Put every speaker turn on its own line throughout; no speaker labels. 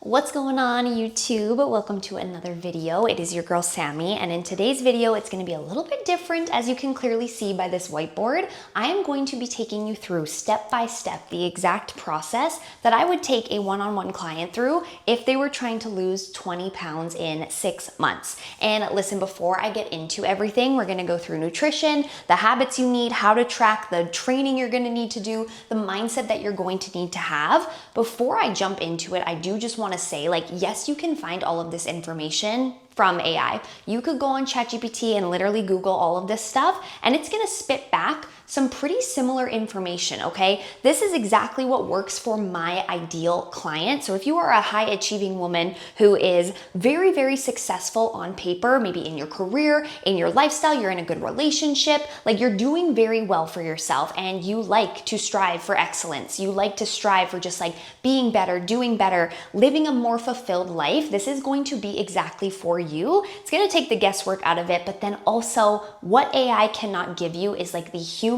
What's going on, YouTube? Welcome to another video. It is your girl Sammy, and in today's video it's going to be a little bit different. As you can clearly see by this whiteboard, I am going to be taking you through step by step the exact process that I would take a one-on-one client through if they were trying to lose 20 pounds in 6 months. And listen, before I get into everything, we're going to go through nutrition, the habits you need, how to track, the training you're going to need to do, the mindset that you're going to need to have. Before I jump into it, I do just want to say, like, yes, you can find all of this information from AI. You could go on ChatGPT and literally Google all of this stuff, and it's gonna spit back some pretty similar information, okay? This is exactly what works for my ideal client. So if you are a high achieving woman who is very, very successful on paper, maybe in your career, in your lifestyle, you're in a good relationship, like you're doing very well for yourself and you like to strive for excellence, you like to strive for just like being better, doing better, living a more fulfilled life, this is going to be exactly for you. It's gonna take the guesswork out of it, but then also what AI cannot give you is like the human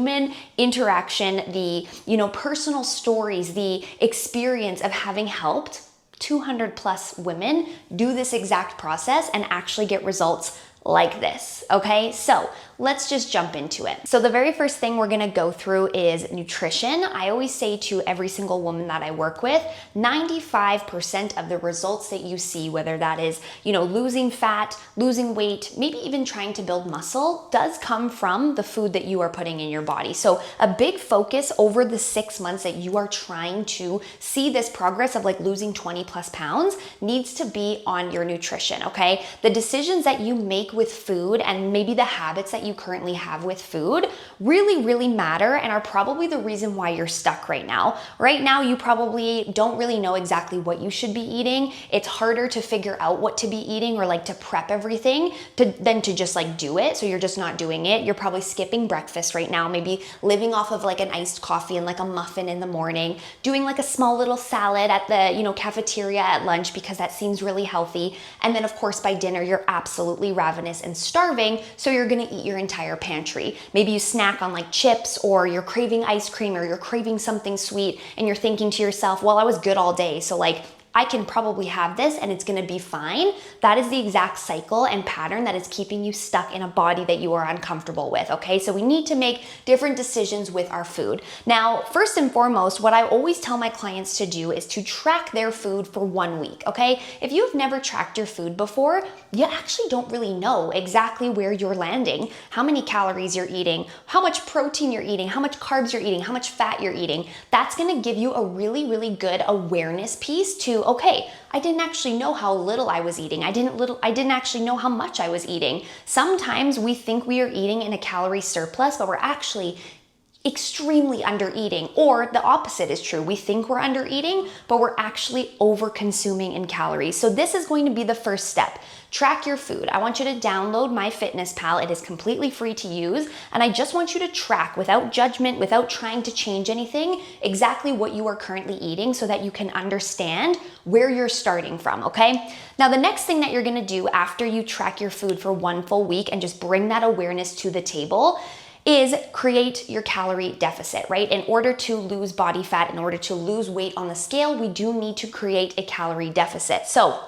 interaction, the, personal stories, the experience of having helped 200 plus women do this exact process and actually get results like this, okay? So let's just jump into it. So the very first thing we're gonna go through is nutrition. I always say to every single woman that I work with, 95% of the results that you see, whether that is, losing fat, losing weight, maybe even trying to build muscle, does come from the food that you are putting in your body. So a big focus over the 6 months that you are trying to see this progress of like losing 20 plus pounds needs to be on your nutrition, okay? The decisions that you make with food and maybe the habits that you currently have with food really, really matter and are probably the reason why you're stuck right now. Right now, you probably don't really know exactly what you should be eating. It's harder to figure out what to be eating or like to prep everything than to just like do it. So you're just not doing it. You're probably skipping breakfast right now, maybe living off of like an iced coffee and like a muffin in the morning, doing like a small little salad at the, cafeteria at lunch because that seems really healthy. And then of course by dinner, you're absolutely ravenous and starving, so you're gonna eat your entire pantry. Maybe you snack on like chips, or you're craving ice cream, or you're craving something sweet, and you're thinking to yourself, well, I was good all day, so like I can probably have this and it's gonna be fine. That is the exact cycle and pattern that is keeping you stuck in a body that you are uncomfortable with, okay? So we need to make different decisions with our food. Now, first and foremost, what I always tell my clients to do is to track their food for 1 week, okay? If you've never tracked your food before, you actually don't really know exactly where you're landing, how many calories you're eating, how much protein you're eating, how much carbs you're eating, how much fat you're eating. That's gonna give you a really, really good awareness piece to, okay, I didn't actually know how little I was eating. I didn't actually know how much I was eating. Sometimes we think we are eating in a calorie surplus, but we're actually extremely under eating, or the opposite is true. We think we're under eating, but we're actually over consuming in calories. So this is going to be the first step. Track your food. I want you to download MyFitnessPal. It is completely free to use, and I just want you to track without judgment, without trying to change anything, exactly what you are currently eating so that you can understand where you're starting from, okay? Now, the next thing that you're gonna do after you track your food for 1 full week and just bring that awareness to the table is create your calorie deficit, right? In order to lose body fat, in order to lose weight on the scale, we do need to create a calorie deficit. So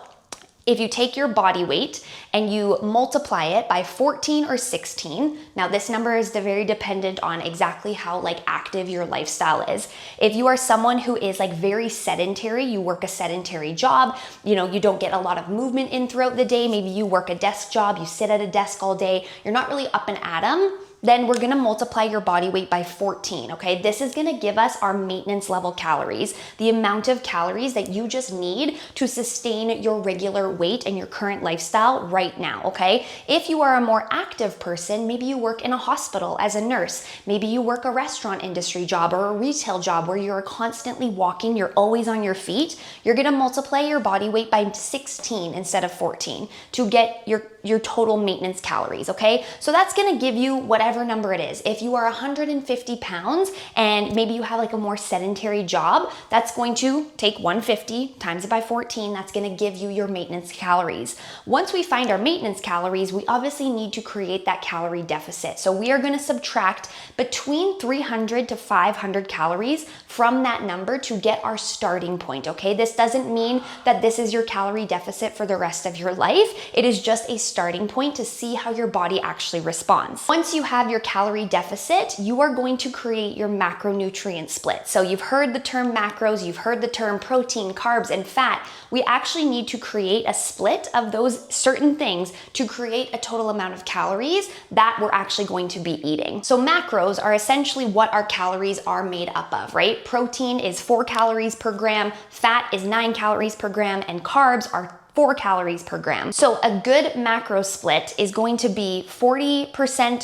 if you take your body weight and you multiply it by 14 or 16, now this number is very dependent on exactly how like active your lifestyle is. If you are someone who is like very sedentary, you work a sedentary job, you don't get a lot of movement in throughout the day, maybe you work a desk job, you sit at a desk all day, you're not really up and at 'em, then we're gonna multiply your body weight by 14, okay? This is gonna give us our maintenance level calories, the amount of calories that you just need to sustain your regular weight and your current lifestyle right now, okay? If you are a more active person, maybe you work in a hospital as a nurse, maybe you work a restaurant industry job or a retail job where you're constantly walking, you're always on your feet, you're gonna multiply your body weight by 16 instead of 14 to get your total maintenance calories, okay? So that's gonna give you whatever whatever number it is. If you are 150 pounds and maybe you have like a more sedentary job, that's going to take 150 times it by 14. That's going to give you your maintenance calories. Once we find our maintenance calories, we obviously need to create that calorie deficit. So we are going to subtract between 300 to 500 calories from that number to get our starting point, okay? This doesn't mean that this is your calorie deficit for the rest of your life. It is just a starting point to see how your body actually responds. Once you have your calorie deficit, you are going to create your macronutrient split. So you've heard the term macros, you've heard the term protein, carbs, and fat. We actually need to create a split of those certain things to create a total amount of calories that we're actually going to be eating. So macros are essentially what our calories are made up of, right? Protein is 4 calories per gram, fat is 9 calories per gram, and carbs are 4 calories per gram. So a good macro split is going to be 40%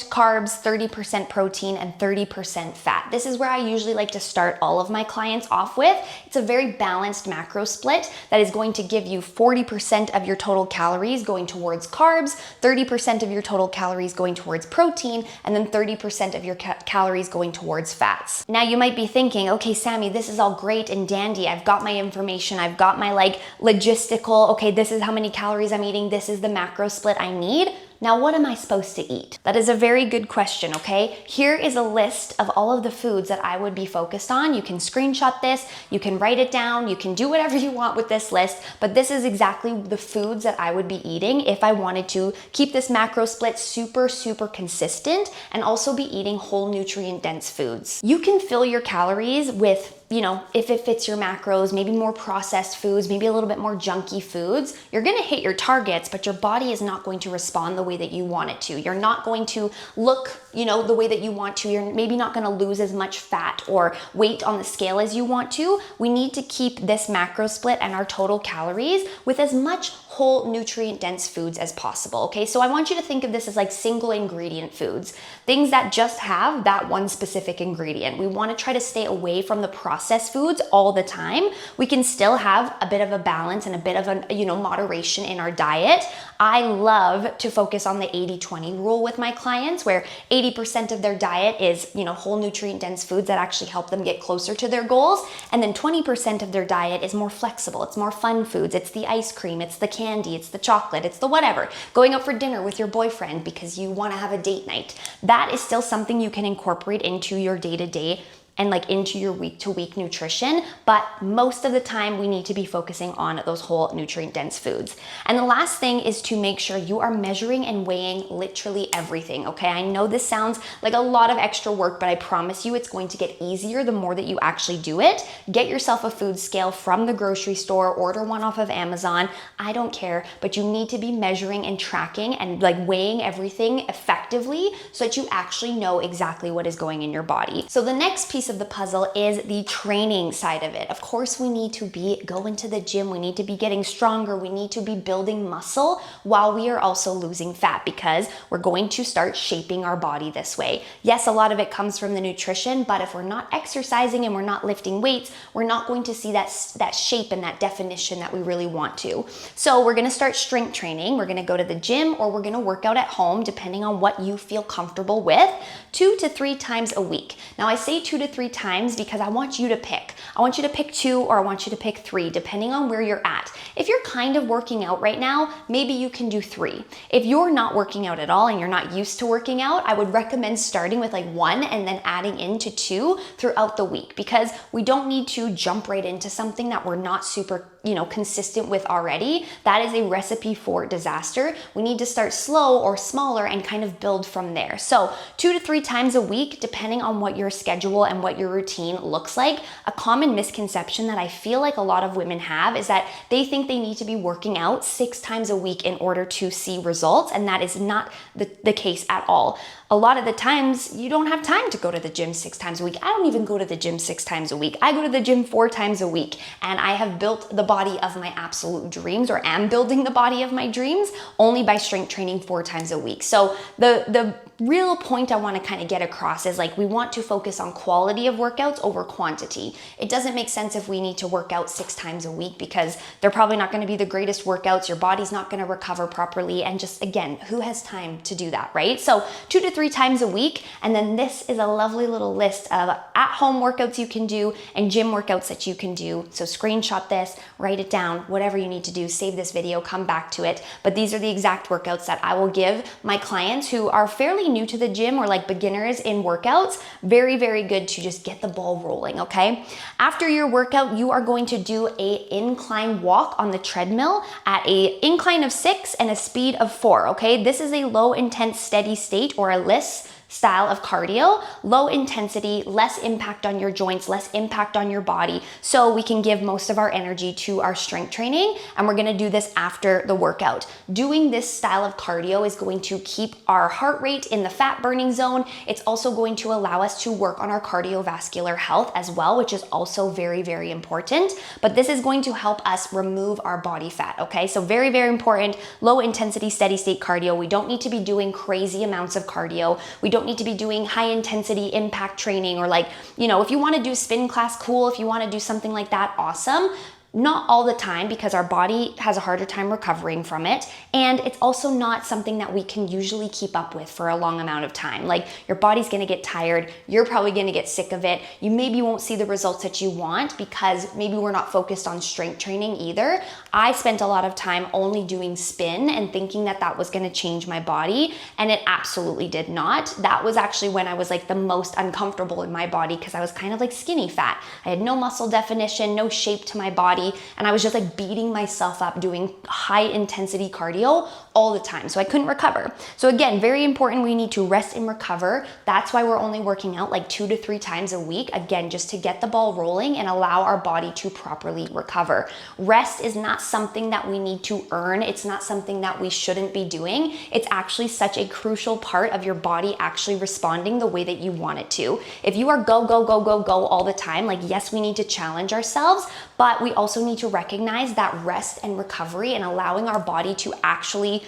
carbs, 30% protein, and 30% fat. This is where I usually like to start all of my clients off with. It's a very balanced macro split that is going to give you 40% of your total calories going towards carbs, 30% of your total calories going towards protein, and then 30% of your calories going towards fats. Now you might be thinking, okay, Sammy, this is all great and dandy. I've got my information. I've got my like logistical, okay, this is how many calories I'm eating. This is the macro split I need. Now, what am I supposed to eat? That is a very good question, okay? Here is a list of all of the foods that I would be focused on. You can screenshot this, you can write it down, you can do whatever you want with this list, but this is exactly the foods that I would be eating if I wanted to keep this macro split super, super consistent and also be eating whole nutrient dense foods. You can fill your calories with, you know, if it fits your macros, maybe more processed foods, maybe a little bit more junky foods. You're gonna hit your targets, but your body is not going to respond the way that you want it to. You're not going to look, you know, the way that you want to. You're maybe not gonna lose as much fat or weight on the scale as you want to. We need to keep this macro split and our total calories with as much whole nutrient dense foods as possible, okay? So I want you to think of this as like single ingredient foods, things that just have that one specific ingredient. We wanna try to stay away from the processed foods all the time. We can still have a bit of a balance and a bit of a, you know, moderation in our diet. I love to focus on the 80-20 rule with my clients, where 80% of their diet is, you know, whole nutrient dense foods that actually help them get closer to their goals. And then 20% of their diet is more flexible. It's more fun foods. It's the ice cream, it's the candy, it's the chocolate, it's the whatever. Going out for dinner with your boyfriend because you want to have a date night. That is still something you can incorporate into your day-to-day and like into your week-to-week nutrition, but most of the time we need to be focusing on those whole nutrient-dense foods. And the last thing is to make sure you are measuring and weighing literally everything, okay? I know this sounds like a lot of extra work, but I promise you it's going to get easier the more that you actually do it. Get yourself a food scale from the grocery store, order one off of Amazon, I don't care, but you need to be measuring and tracking and like weighing everything effectively so that you actually know exactly what is going in your body. So the next piece of the puzzle is the training side of it. Of course, we need to be going to the gym. We need to be getting stronger. We need to be building muscle while we are also losing fat, because we're going to start shaping our body this way. Yes, a lot of it comes from the nutrition, but if we're not exercising and we're not lifting weights, we're not going to see that shape and that definition that we really want to. So we're going to start strength training. We're going to go to the gym, or we're going to work out at home, depending on what you feel comfortable with, 2 to 3 times a week. Now I say 2 to 3 times because I want you to pick. I want you to pick 2 or I want you to pick 3, depending on where you're at. If you're kind of working out right now, maybe you can do 3. If you're not working out at all and you're not used to working out, I would recommend starting with like 1 and then adding into 2 throughout the week, because we don't need to jump right into something that we're not super, you know, consistent with already. That is a recipe for disaster. We need to start slow or smaller and kind of build from there. So 2 to 3 times a week, depending on what your schedule and what your routine looks like. A common misconception that I feel like a lot of women have is that they think they need to be working out 6 times a week in order to see results, and that is not the case at all. A lot of the times you don't have time to go to the gym 6 times a week. I don't even go to the gym 6 times a week. I go to the gym 4 times a week, and I have built the body of my absolute dreams, or am building the body of my dreams, only by strength training 4 times a week. So the real point I want to kind of get across is, like, we want to focus on quality of workouts over quantity. It doesn't make sense if we need to work out 6 times a week, because they're probably not going to be the greatest workouts. Your body's not going to recover properly. And just, again, who has time to do that, right? So 2 to 3 times a week. And then this is a lovely little list of at-home workouts you can do and gym workouts that you can do. So screenshot this, write it down, whatever you need to do, save this video, come back to it. But these are the exact workouts that I will give my clients who are fairly new to the gym or like beginners in workouts. Very, very good to just get the ball rolling, okay? After your workout, you are going to do a incline walk on the treadmill at a incline of 6 and a speed of 4, okay? This is a low intense steady state or a LISS style of cardio, low intensity, less impact on your joints, less impact on your body. So we can give most of our energy to our strength training, and we're gonna do this after the workout. Doing this style of cardio is going to keep our heart rate in the fat burning zone. It's also going to allow us to work on our cardiovascular health as well, which is also very, very important. But this is going to help us remove our body fat, okay? So very, very important, low intensity, steady state cardio. We don't need to be doing crazy amounts of cardio. We don't need to be doing high intensity impact training, or like, you know, if you want to do spin class, cool. If you want to do something like that, awesome. Not all the time, because our body has a harder time recovering from it. And it's also not something that we can usually keep up with for a long amount of time. Like, your body's gonna get tired. You're probably gonna get sick of it. You maybe won't see the results that you want because maybe we're not focused on strength training either. I spent a lot of time only doing spin and thinking that that was gonna change my body, and it absolutely did not. That was actually when I was like the most uncomfortable in my body, because I was kind of like skinny fat. I had no muscle definition, no shape to my body, and I was just like beating myself up doing high intensity cardio all the time. So I couldn't recover. So again, very important, we need to rest and recover. That's why we're only working out like 2 to 3 times a week. Again, just to get the ball rolling and allow our body to properly recover. Rest is not something that we need to earn. It's not something that we shouldn't be doing. It's actually such a crucial part of your body actually responding the way that you want it to. If you are go, go, go, go, go all the time, like, yes, we need to challenge ourselves, but we also need to recognize that rest and recovery and allowing our body to actually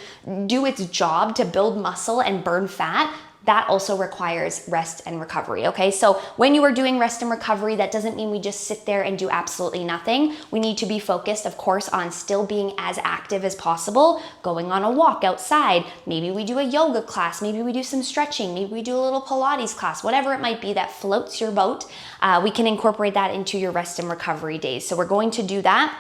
do its job to build muscle and burn fat, that also requires rest and recovery, okay? So when you are doing rest and recovery, that doesn't mean we just sit there and do absolutely nothing. We need to be focused, of course, on still being as active as possible, going on a walk outside. Maybe we do a yoga class, maybe we do some stretching, maybe we do a little Pilates class, whatever it might be that floats your boat. We can incorporate that into your rest and recovery days. So we're going to do that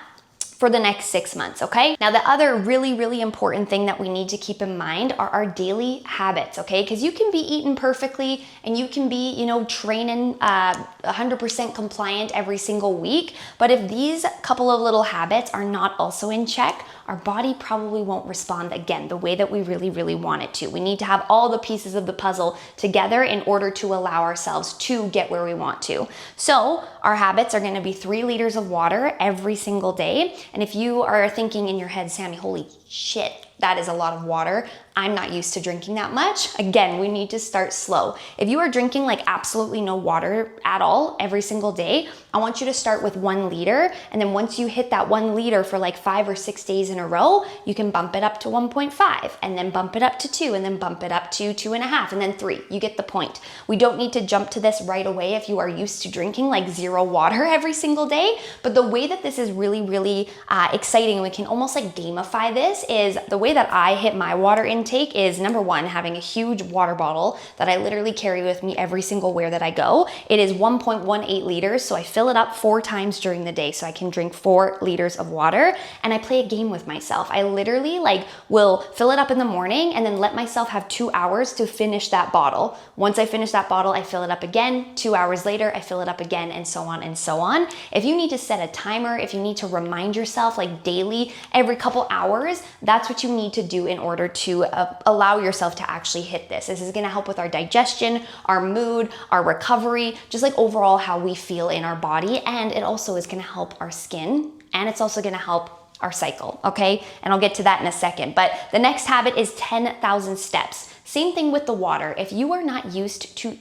for the next 6 months, okay? Now, the other really, really important thing that we need to keep in mind are our daily habits, okay? Because you can be eating perfectly and you can be, you know, training 100% compliant every single week, but if these couple of little habits are not also in check, our body probably won't respond again the way that we really, really want it to. We need to have all the pieces of the puzzle together in order to allow ourselves to get where we want to. So our habits are gonna be 3 liters of water every single day. And if you are thinking in your head, Sammy, holy shit, that is a lot of water. I'm not used to drinking that much. Again, we need to start slow. If you are drinking like absolutely no water at all every single day, I want you to start with 1 liter. And then once you hit that 1 liter for like 5 or 6 days in a row, you can bump it up to 1.5 and then bump it up to 2 and then bump it up to 2.5 and then 3. You get the point. We don't need to jump to this right away if you are used to drinking like 0 water every single day. But the way that this is really, really exciting, and we can almost like gamify this, is the way that I hit my water intake is, number 1, having a huge water bottle that I literally carry with me every single where that I go. It is 1.18 liters, so I fill it up 4 times during the day so I can drink 4 liters of water, and I play a game with myself. I literally like will fill it up in the morning and then let myself have 2 hours to finish that bottle. Once I finish that bottle, I fill it up again. 2 hours later, I fill it up again, and so on and so on. If you need to set a timer, if you need to remind yourself like daily, every couple hours, that's what you need to do in order to allow yourself to actually hit this. This is gonna help with our digestion, our mood, our recovery, just like overall how we feel in our body. And it also is gonna help our skin, and it's also gonna help our cycle, okay? And I'll get to that in a second. But the next habit is 10,000 steps. Same thing with the water. If you are not used to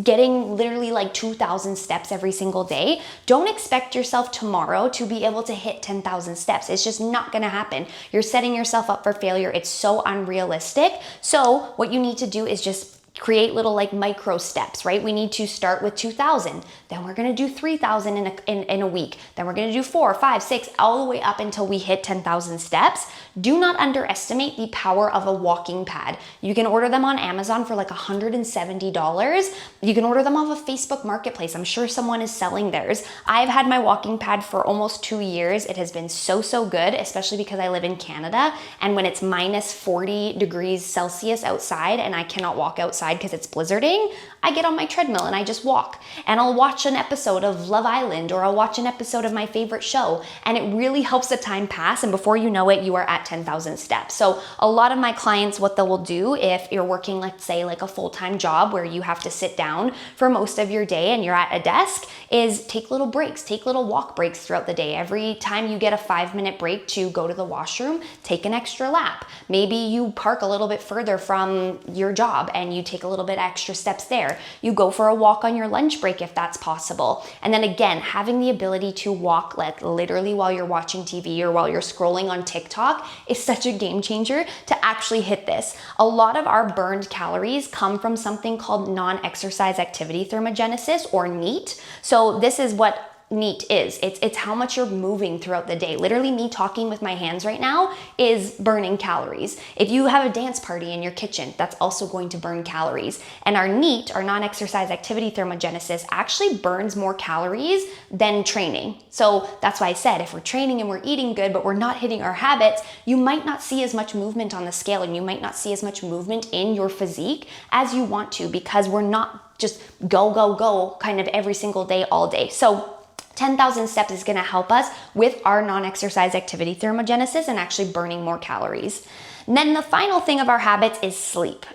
getting literally like 2,000 steps every single day, don't expect yourself tomorrow to be able to hit 10,000 steps. It's just not gonna happen. You're setting yourself up for failure. It's so unrealistic. So what you need to do is just create little like micro steps, right? We need to start with 2,000, then we're gonna do 3,000 in a week, then we're gonna do 4, 5, 6, all the way up until we hit 10,000 steps. Do not underestimate the power of a walking pad. You can order them on Amazon for like $170. You can order them off of Facebook Marketplace. I'm sure someone is selling theirs. I've had my walking pad for almost 2 years. It has been so good, especially because I live in Canada, and when it's minus 40 degrees Celsius outside and I cannot walk outside because it's blizzarding, I get on my treadmill and I just walk. And I'll watch an episode of Love Island, or I'll watch an episode of my favorite show, and it really helps the time pass, and before you know it, you are at 10,000 steps. So a lot of my clients, what they will do if you're working, let's say like a full-time job where you have to sit down for most of your day and you're at a desk, is take little breaks, take little walk breaks throughout the day. Every time you get a 5-minute break to go to the washroom, take an extra lap. Maybe you park a little bit further from your job and you take a little bit extra steps there. You go for a walk on your lunch break if that's possible. And then again, having the ability to walk like literally while you're watching TV or while you're scrolling on TikTok is such a game changer to actually hit this. A lot of our burned calories come from something called non-exercise activity thermogenesis, or NEAT. So this is what NEAT is. It's how much you're moving throughout the day. Literally, me talking with my hands right now is burning calories. If you have a dance party in your kitchen, that's also going to burn calories. And our NEAT, our non-exercise activity thermogenesis, actually burns more calories than training. So that's why I said, if we're training and we're eating good, but we're not hitting our habits, you might not see as much movement on the scale, and you might not see as much movement in your physique as you want to, because we're not just go kind of every single day, all day. So 10,000 steps is gonna help us with our non-exercise activity thermogenesis and actually burning more calories. And then the final thing of our habits is sleep.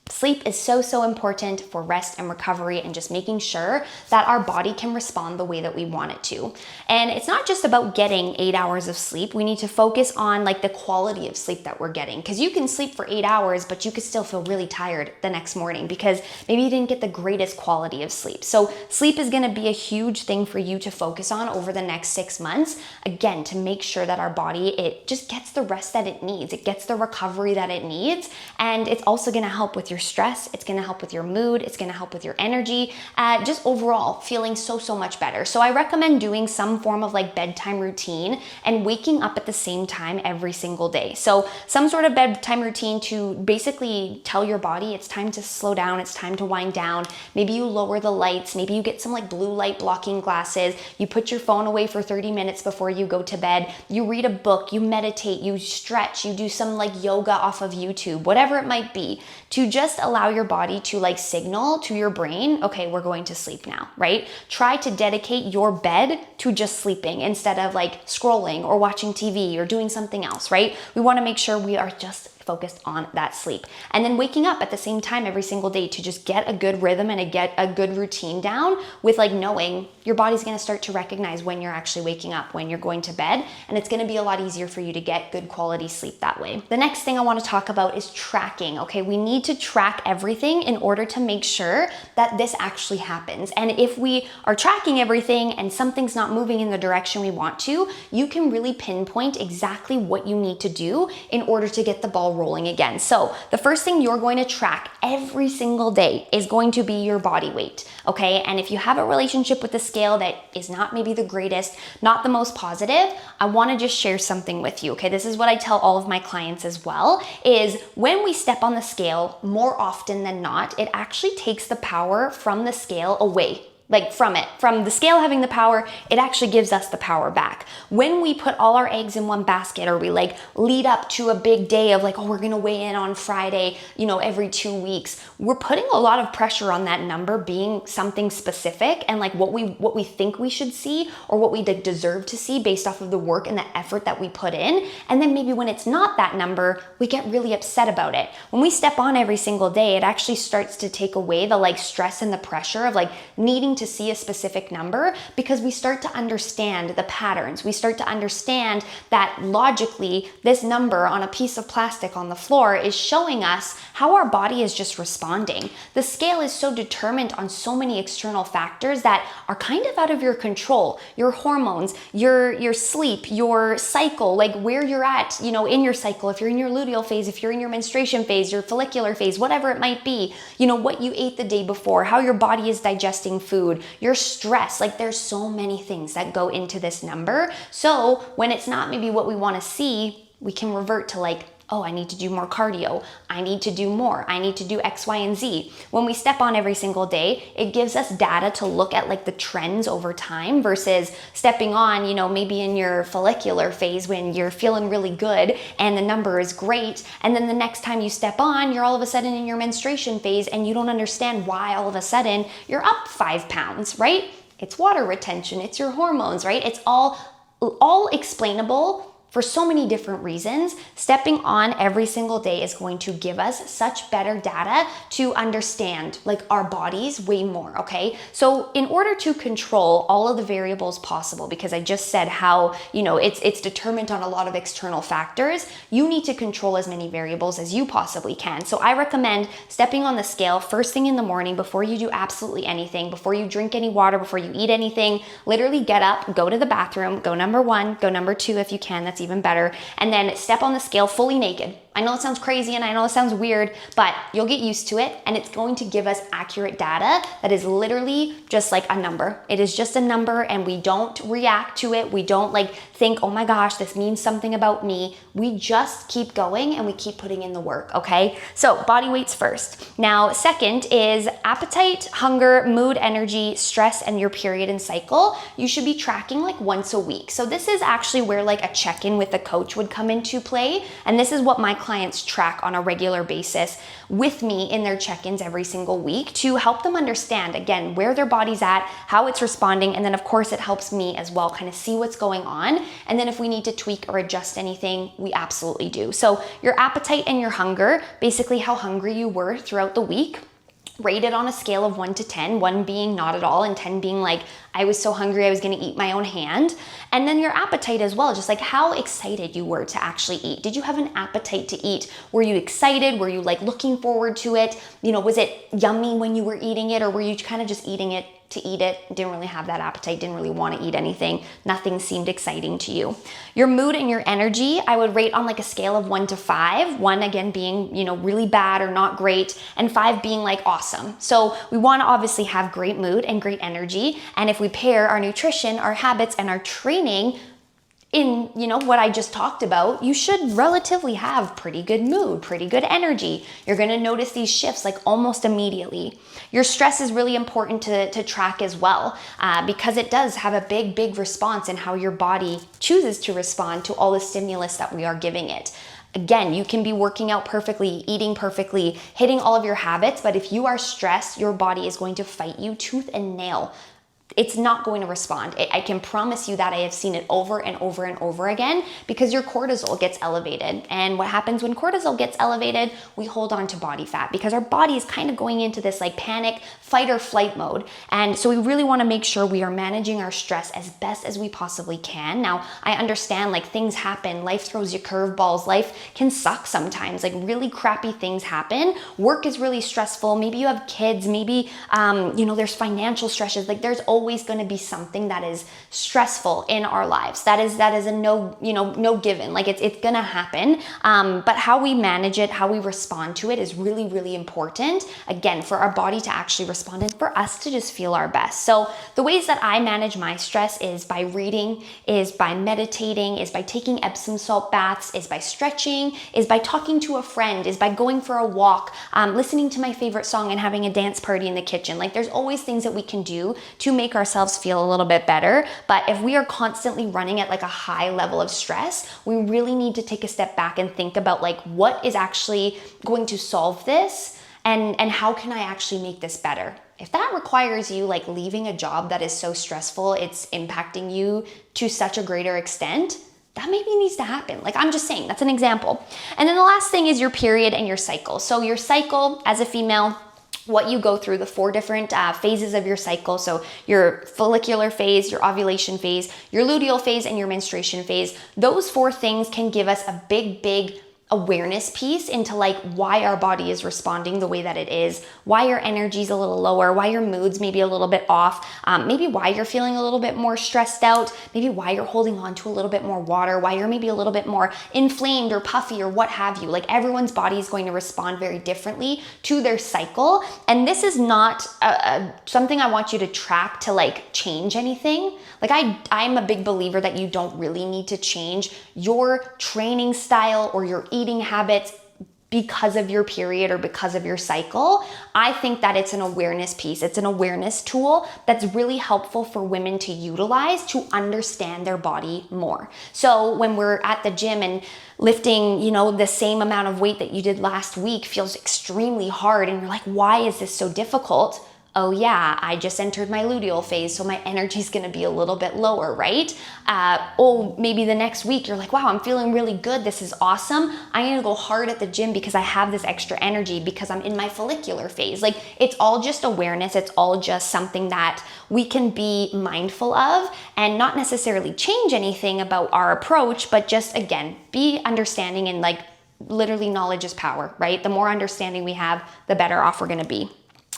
Sleep is so important for rest and recovery, and just making sure that our body can respond the way that we want it to. And it's not just about getting 8 hours of sleep. We need to focus on like the quality of sleep that we're getting, because you can sleep for 8 hours, but you could still feel really tired the next morning because maybe you didn't get the greatest quality of sleep. So sleep is gonna be a huge thing for you to focus on over the next 6 months, again, to make sure that our body, it just gets the rest that it needs. It gets the recovery that it needs. And it's also gonna help with your stress, it's gonna help with your mood, it's gonna help with your energy, just overall feeling so much better. So I recommend doing some form of like bedtime routine and waking up at the same time every single day. So some sort of bedtime routine to basically tell your body it's time to slow down, it's time to wind down. Maybe you lower the lights, maybe you get some like blue light blocking glasses, you put your phone away for 30 minutes before you go to bed, you read a book, you meditate, you stretch, you do some like yoga off of YouTube, whatever it might be, to just allow your body to like signal to your brain, okay, we're going to sleep now, right? Try to dedicate your bed to just sleeping instead of like scrolling or watching TV or doing something else, right? We want to make sure we are just focused on that sleep. And then waking up at the same time every single day to just get a good rhythm and get a good routine down, with like knowing your body's gonna start to recognize when you're actually waking up, when you're going to bed, and it's gonna be a lot easier for you to get good quality sleep that way. The next thing I wanna talk about is tracking, okay? We need to track everything in order to make sure that this actually happens. And if we are tracking everything and something's not moving in the direction we want to, you can really pinpoint exactly what you need to do in order to get the ball rolling again. So the first thing you're going to track every single day is going to be your body weight, okay? And if you have a relationship with the scale that is not maybe the greatest, not the most positive, I want to just share something with you, okay? This is what I tell all of my clients as well, is when we step on the scale, more often than not, it actually takes the power from the scale away. Like from the scale having the power, it actually gives us the power back. When we put all our eggs in one basket, or we like lead up to a big day of like, oh, we're gonna weigh in on Friday, you know, every 2 weeks, we're putting a lot of pressure on that number being something specific and like what we think we should see, or what we deserve to see based off of the work and the effort that we put in. And then maybe when it's not that number, we get really upset about it. When we step on every single day, it actually starts to take away the like stress and the pressure of like needing looking to see a specific number because we start to understand the patterns. We start to understand that logically, this number on a piece of plastic on the floor is showing us how our body is just responding. The scale is so determined on so many external factors that are kind of out of your control. Your hormones, your sleep, your cycle, like where you're at, you know, in your cycle, if you're in your luteal phase, if you're in your menstruation phase, your follicular phase, whatever it might be, you know, what you ate the day before, how your body is digesting food, your stress, like there's so many things that go into this number. So when it's not maybe what we want to see, we can revert to like, oh, I need to do more cardio. I need to do more. I need to do X, Y, and Z. When we step on every single day, it gives us data to look at like the trends over time versus stepping on, you know, maybe in your follicular phase when you're feeling really good and the number is great. And then the next time you step on, you're all of a sudden in your menstruation phase and you don't understand why all of a sudden you're up 5 pounds, right? It's water retention. It's your hormones, right? It's all explainable for so many different reasons. Stepping on every single day is going to give us such better data to understand like our bodies way more, okay? So in order to control all of the variables possible, because I just said how, you know, it's determined on a lot of external factors, you need to control as many variables as you possibly can. So I recommend stepping on the scale first thing in the morning before you do absolutely anything, before you drink any water, before you eat anything. Literally get up, go to the bathroom, go number 1, go number 2 if you can, that's even better, and then step on the scale fully naked. I know it sounds crazy and I know it sounds weird, but you'll get used to it and it's going to give us accurate data that is literally just like a number. It is just a number and we don't react to it. We don't like think, oh my gosh, this means something about me. We just keep going and we keep putting in the work, okay? So body weight's first. Now, second is appetite, hunger, mood, energy, stress, and your period and cycle. You should be tracking like once a week. So this is actually where like a check-in with a coach would come into play. And this is what my clients track on a regular basis with me in their check-ins every single week to help them understand, again, where their body's at, how it's responding, and then of course it helps me as well kind of see what's going on. And then if we need to tweak or adjust anything, we absolutely do. So your appetite and your hunger, basically how hungry you were throughout the week, rated on a scale of 1 to 10, 1 being not at all and 10 being like, I was so hungry I was gonna eat my own hand. And then your appetite as well, just like how excited you were to actually eat. Did you have an appetite to eat? Were you excited? Were you like looking forward to it? You know, was it yummy when you were eating it, or were you kind of just eating it to eat it? Didn't really have that appetite, didn't really want to eat anything. Nothing seemed exciting to you. Your mood and your energy, I would rate on like a scale of 1 to 5. 1 again being, you know, really bad or not great, and 5 being like awesome. So we want to obviously have great mood and great energy. And if we pair our nutrition, our habits, and our training in, you know, what I just talked about, you should relatively have pretty good mood, pretty good energy. You're gonna notice these shifts like almost immediately. Your stress is really important to track as well, because it does have a big response in how your body chooses to respond to all the stimulus that we are giving it. Again, you can be working out perfectly, eating perfectly, hitting all of your habits, but if you are stressed, your body is going to fight you tooth and nail. It's not going to respond. I can promise you that. I have seen it over and over and over again because your cortisol gets elevated. And what happens when cortisol gets elevated? We hold on to body fat because our body is kind of going into this like panic, fight or flight mode. And so we really want to make sure we are managing our stress as best as we possibly can. Now, I understand like things happen. Life throws you curveballs. Life can suck sometimes. Like really crappy things happen. Work is really stressful. Maybe you have kids. Maybe, you know, there's financial stresses. Like there's always going to be something that is stressful in our lives. That is a no given. Like it's going to happen. But how we manage it, how we respond to it is really important. Again, for our body to actually respond and for us to just feel our best. So the ways that I manage my stress is by reading, is by meditating, is by taking Epsom salt baths, is by stretching, is by talking to a friend, is by going for a walk, listening to my favorite song and having a dance party in the kitchen. Like there's always things that we can do to make ourselves feel a little bit better. But if we are constantly running at like a high level of stress, we really need to take a step back and think about like what is actually going to solve this and how can I actually make this better? If that requires you like leaving a job that is so stressful, it's impacting you to such a greater extent, that maybe needs to happen. Like I'm just saying, that's an example. And then the last thing is your period and your cycle. So your cycle as a female, what you go through, the 4 different phases of your cycle. So your follicular phase, your ovulation phase, your luteal phase, and your menstruation phase. Those 4 things can give us a big awareness piece into like why our body is responding the way that it is, why your energy's a little lower, why your mood's maybe a little bit off, maybe why you're feeling a little bit more stressed out, maybe why you're holding on to a little bit more water, why you're maybe a little bit more inflamed or puffy or what have you. Like everyone's body is going to respond very differently to their cycle. And this is not something I want you to track to like change anything. Like I'm a big believer that you don't really need to change your training style or your eating habits because of your period or because of your cycle. I think that it's an awareness piece. It's an awareness tool that's really helpful for women to utilize to understand their body more. So when we're at the gym and lifting, you know, the same amount of weight that you did last week feels extremely hard and you're like, why is this so difficult? Oh yeah, I just entered my luteal phase, so my energy is gonna be a little bit lower, right? Maybe the next week you're like, wow, I'm feeling really good. This is awesome. I'm gonna go hard at the gym because I have this extra energy because I'm in my follicular phase. Like it's all just awareness. It's all just something that we can be mindful of and not necessarily change anything about our approach, but just again, be understanding and like literally knowledge is power, right? The more understanding we have, the better off we're gonna be.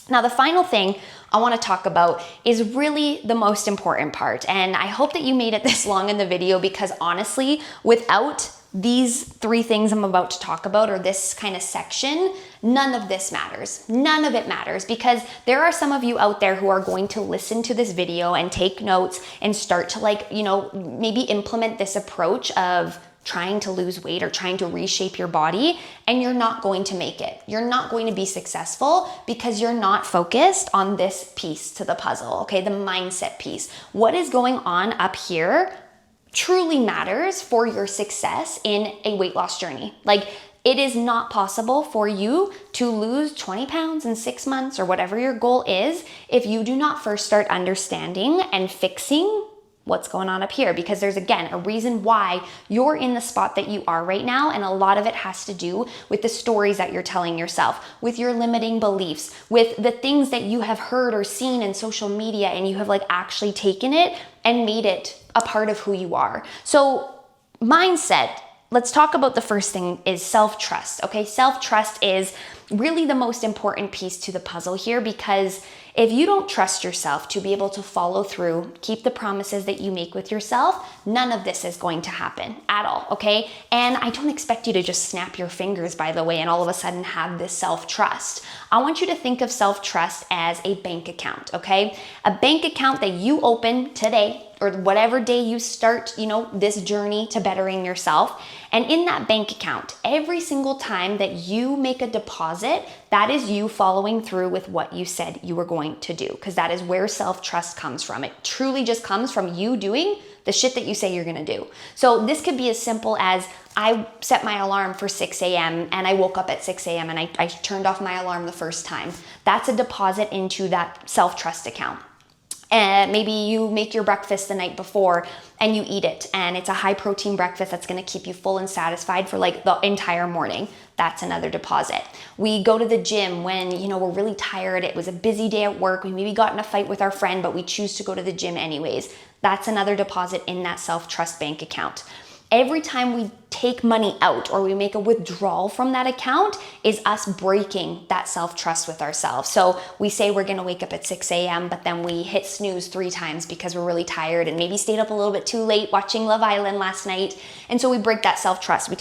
Now, the final thing I want to talk about is really the most important part. And I hope that you made it this long in the video because honestly, without these 3 things I'm about to talk about or this kind of section, none of this matters. None of it matters because there are some of you out there who are going to listen to this video and take notes and start to like, you know, maybe implement this approach of trying to lose weight or trying to reshape your body, and you're not going to make it. You're not going to be successful because you're not focused on this piece to the puzzle, okay? The mindset piece. What is going on up here truly matters for your success in a weight loss journey. Like it is not possible for you to lose 20 pounds in 6 months or whatever your goal is if you do not first start understanding and fixing what's going on up here, because there's again a reason why you're in the spot that you are right now, and a lot of it has to do with the stories that you're telling yourself, with your limiting beliefs, with the things that you have heard or seen in social media and you have like actually taken it and made it a part of who you are. So mindset, let's talk about the first thing is self-trust, okay? Self-trust is really the most important piece to the puzzle here because if you don't trust yourself to be able to follow through, keep the promises that you make with yourself, none of this is going to happen at all, okay? And I don't expect you to just snap your fingers, by the way, and all of a sudden have this self-trust. I want you to think of self-trust as a bank account, okay? A bank account that you open today or whatever day you start, you know, this journey to bettering yourself. And in that bank account, every single time that you make a deposit, that is you following through with what you said you were going to do, because that is where self-trust comes from. It truly just comes from you doing the shit that you say you're gonna do. So this could be as simple as I set my alarm for 6 a.m. and I woke up at 6 a.m. and I turned off my alarm the first time. That's a deposit into that self-trust account. And maybe you make your breakfast the night before and you eat it, and it's a high protein breakfast that's gonna keep you full and satisfied for like the entire morning. That's another deposit. We go to the gym when, you know, we're really tired. It was a busy day at work. We maybe got in a fight with our friend, but we choose to go to the gym anyways. That's another deposit in that self-trust bank account. Every time we take money out or we make a withdrawal from that account is us breaking that self-trust with ourselves. So we say we're gonna wake up at 6 a.m., but then we hit snooze 3 times because we're really tired and maybe stayed up a little bit too late watching Love Island last night. And so we break that self-trust. We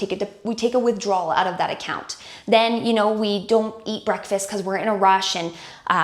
take a withdrawal out of that account. Then, you know, we don't eat breakfast because we're in a rush and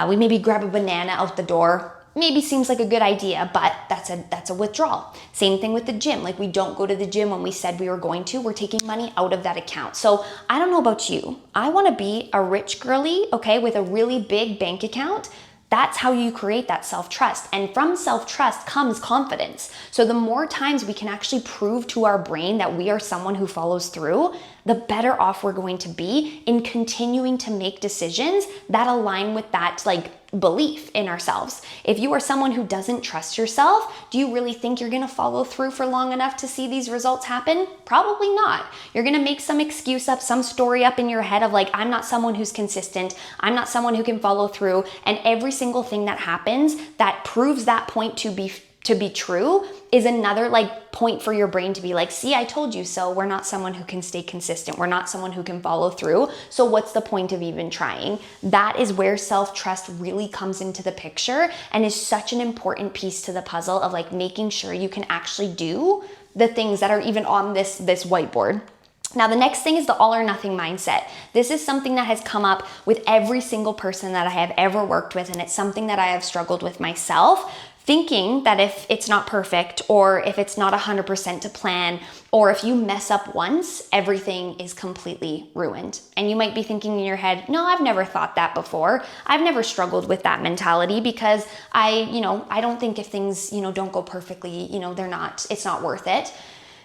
we maybe grab a banana out the door. Maybe seems like a good idea, but that's a withdrawal. Same thing with the gym. Like we don't go to the gym when we said we were going to. We're taking money out of that account. So I don't know about you. I want to be a rich girly, okay, with a really big bank account. That's how you create that self-trust. And from self-trust comes confidence. So the more times we can actually prove to our brain that we are someone who follows through, the better off we're going to be in continuing to make decisions that align with that like belief in ourselves. If you are someone who doesn't trust yourself, do you really think you're gonna follow through for long enough to see these results happen? Probably not. You're gonna make some excuse up, some story up in your head of like, I'm not someone who's consistent, I'm not someone who can follow through, and every single thing that happens that proves that point to be true is another like point for your brain to be like, see, I told you so. We're not someone who can stay consistent. We're not someone who can follow through. So what's the point of even trying? That is where self-trust really comes into the picture and is such an important piece to the puzzle of like making sure you can actually do the things that are even on this whiteboard. Now, the next thing is the all or nothing mindset. This is something that has come up with every single person that I have ever worked with, and it's something that I have struggled with myself, thinking that if it's not perfect or if it's not 100% to plan, or if you mess up once, everything is completely ruined. And you might be thinking in your head, no, I've never thought that before. I've never struggled with that mentality because I don't think if things, don't go perfectly, it's not worth it.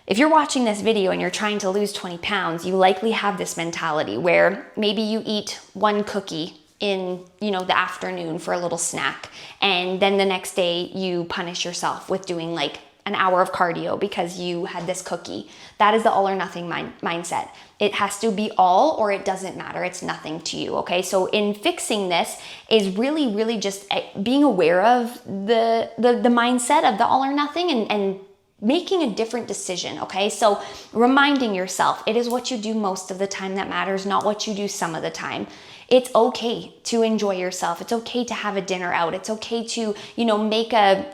If you're watching this video and you're trying to lose 20 pounds, you likely have this mentality where maybe you eat one cookie in, the afternoon for a little snack. And then the next day you punish yourself with doing like an hour of cardio because you had this cookie. That is the all or nothing mindset. It has to be all or it doesn't matter. It's nothing to you, okay? So in fixing this is really, really just being aware of the mindset of the all or nothing and making a different decision, okay? So reminding yourself, it is what you do most of the time that matters, not what you do some of the time. It's okay to enjoy yourself. It's okay to have a dinner out. It's okay to, make a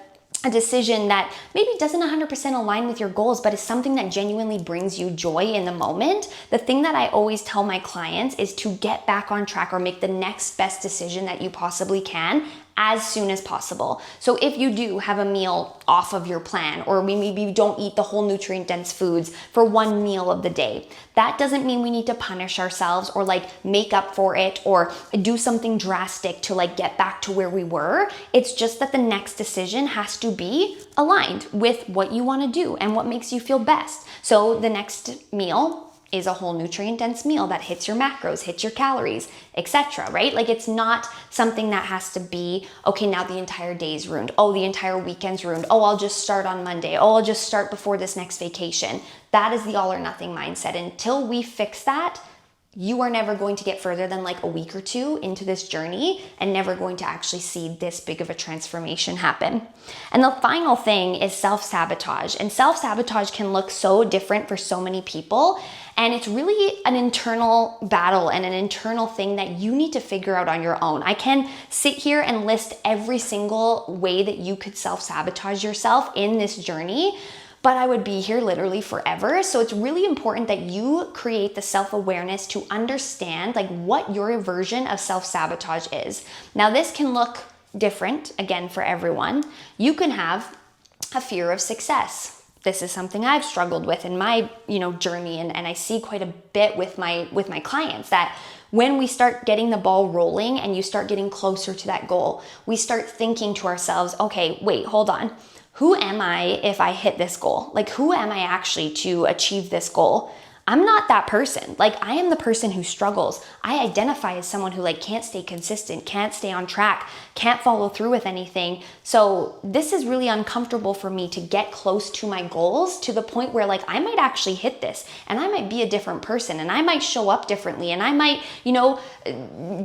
decision that maybe doesn't 100% align with your goals, but is something that genuinely brings you joy in the moment. The thing that I always tell my clients is to get back on track or make the next best decision that you possibly can as soon as possible. So if you do have a meal off of your plan, or maybe you don't eat the whole nutrient dense foods for one meal of the day, that doesn't mean we need to punish ourselves or like make up for it or do something drastic to like get back to where we were. It's just that the next decision has to be aligned with what you want to do and what makes you feel best. So the next meal is a whole nutrient dense meal that hits your macros, hits your calories, etc., right? Like it's not something that has to be, okay, now the entire day's ruined. Oh, the entire weekend's ruined. Oh, I'll just start on Monday. Oh, I'll just start before this next vacation. That is the all or nothing mindset. Until we fix that, you are never going to get further than like a week or two into this journey and never going to actually see this big of a transformation happen. And the final thing is self-sabotage. And self-sabotage can look so different for so many people. And it's really an internal battle and an internal thing that you need to figure out on your own. I can sit here and list every single way that you could self-sabotage yourself in this journey, but I would be here literally forever. So it's really important that you create the self-awareness to understand like what your version of self-sabotage is. Now this can look different, again, for everyone. You can have a fear of success. This is something I've struggled with in my, journey, and I see quite a bit with my clients that when we start getting the ball rolling and you start getting closer to that goal, we start thinking to ourselves, okay, wait, hold on. Who am I if I hit this goal? Like, who am I actually to achieve this goal? I'm not that person. Like, I am the person who struggles. I identify as someone who like can't stay consistent, can't stay on track, can't follow through with anything. So this is really uncomfortable for me to get close to my goals to the point where like I might actually hit this and I might be a different person and I might show up differently and I might,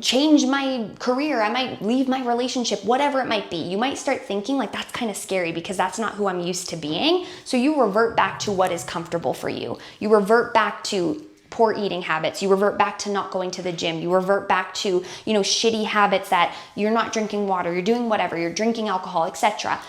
change my career. I might leave my relationship, whatever it might be. You might start thinking like that's kind of scary because that's not who I'm used to being. So you revert back to what is comfortable for you. You revert back to poor eating habits. You revert back to not going to the gym. You revert back to, shitty habits that you're not drinking water, you're doing whatever, you're drinking alcohol, etc.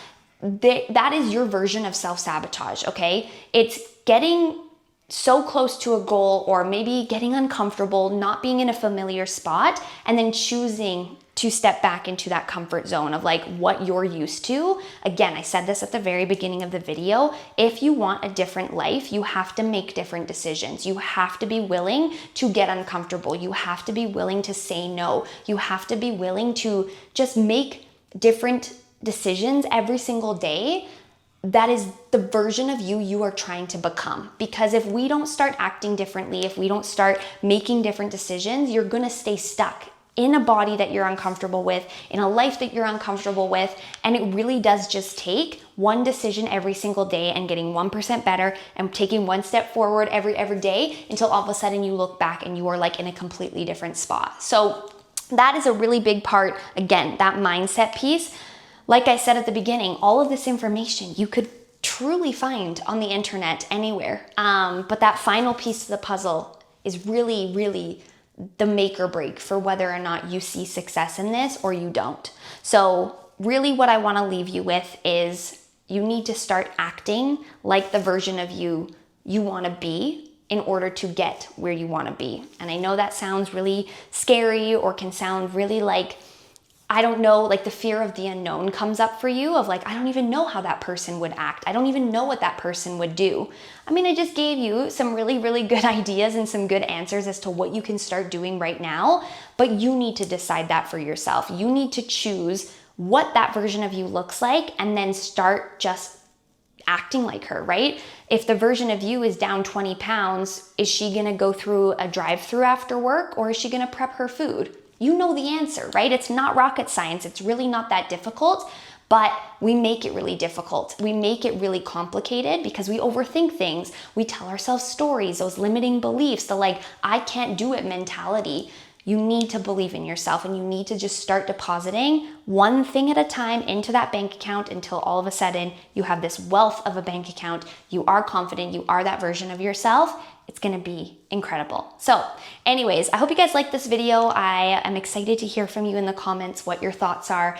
That is your version of self-sabotage, okay? It's getting so close to a goal or maybe getting uncomfortable, not being in a familiar spot, and then choosing to step back into that comfort zone of like what you're used to. Again, I said this at the very beginning of the video. If you want a different life, you have to make different decisions. You have to be willing to get uncomfortable. You have to be willing to say no. You have to be willing to just make different decisions every single day. That is the version of you are trying to become. Because if we don't start acting differently, if we don't start making different decisions, you're gonna stay stuck in a body that you're uncomfortable with, in a life that you're uncomfortable with, and it really does just take one decision every single day and getting 1% better and taking one step forward every day until all of a sudden you look back and you are like in a completely different spot. So that is a really big part, again, that mindset piece. Like I said at the beginning, all of this information you could truly find on the internet anywhere, but that final piece of the puzzle is really the make or break for whether or not you see success in this or you don't. So really what I want to leave you with is you need to start acting like the version of you want to be in order to get where you want to be. And I know that sounds really scary or can sound really like, I don't know, like the fear of the unknown comes up for you of like, I don't even know how that person would act. I don't even know what that person would do. I mean, I just gave you some really good ideas and some good answers as to what you can start doing right now, but you need to decide that for yourself. You need to choose what that version of you looks like and then start just acting like her, right? If the version of you is down 20 pounds, is she gonna go through a drive-through after work or is she gonna prep her food? You know the answer, right? It's not rocket science. It's really not that difficult, but we make it really difficult. We make it really complicated because we overthink things. We tell ourselves stories, those limiting beliefs, the like, I can't do it mentality. You need to believe in yourself and you need to just start depositing one thing at a time into that bank account until all of a sudden you have this wealth of a bank account. You are confident, you are that version of yourself. It's gonna be incredible. So anyways, I hope you guys liked this video. I am excited to hear from you in the comments what your thoughts are.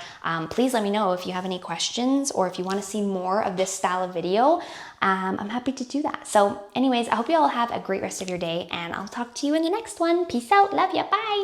Please let me know if you have any questions or if you wanna see more of this style of video. I'm happy to do that. So anyways, I hope you all have a great rest of your day and I'll talk to you in the next one. Peace out, love ya, bye.